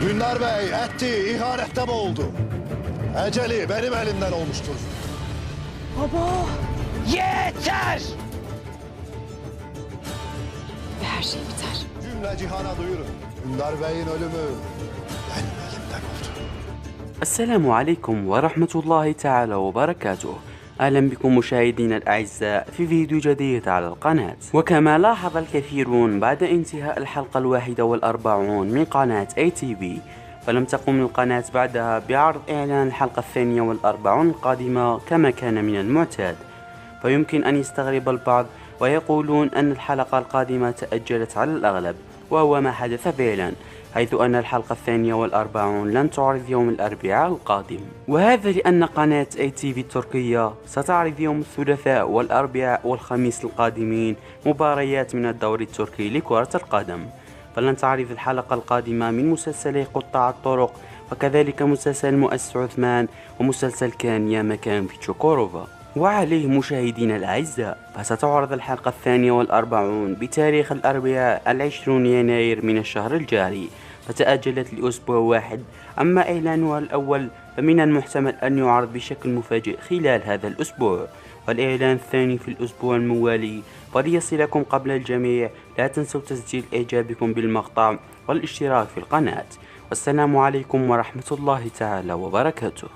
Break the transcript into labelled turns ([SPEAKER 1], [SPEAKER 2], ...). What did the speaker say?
[SPEAKER 1] Dündar Bey ettiği ihanette boğuldu. Eceli benim elimden olmuştur.
[SPEAKER 2] Baba!
[SPEAKER 3] Yeter!
[SPEAKER 2] Ve her şey biter.
[SPEAKER 1] Cümle cihana duyurun. Dündar Bey'in ölümü benim elimden oldu.
[SPEAKER 4] السلام عليكم ورحمة الله تعالى وبركاته. أهلا بكم مشاهدينا الأعزاء في فيديو جديد على القناة. وكما لاحظ الكثيرون بعد انتهاء الحلقة 41 من قناة ATV، فلم تقم القناة بعدها بعرض إعلان الحلقة 42 القادمة كما كان من المعتاد، فيمكن أن يستغرب البعض ويقولون أن الحلقة القادمة تأجلت على الأغلب، وهو ما حدث فعلا، حيث أن الحلقة 42 لن تعرض يوم الأربعاء القادم، وهذا لأن قناة ATV التركية ستعرض يوم الثلاثاء والأربعاء والخميس القادمين مباريات من الدوري التركي لكرة القدم، فلن تعرض الحلقة القادمة من مسلسلي قطاع الطرق وكذلك مسلسل مؤسس عثمان ومسلسل كان يا مكان في تشوكوروفا. وعليه مشاهدينا الأعزاء، فستعرض الحلقة 42 بتاريخ الأربعاء 20 يناير من الشهر الجاري، فتأجلت لأسبوع واحد. أما إعلانها الأول فمن المحتمل أن يعرض بشكل مفاجئ خلال هذا الأسبوع، والإعلان الثاني في الأسبوع الموالي. فليصلكم قبل الجميع لا تنسوا تسجيل إعجابكم بالمقطع والاشتراك في القناة. والسلام عليكم ورحمة الله تعالى وبركاته.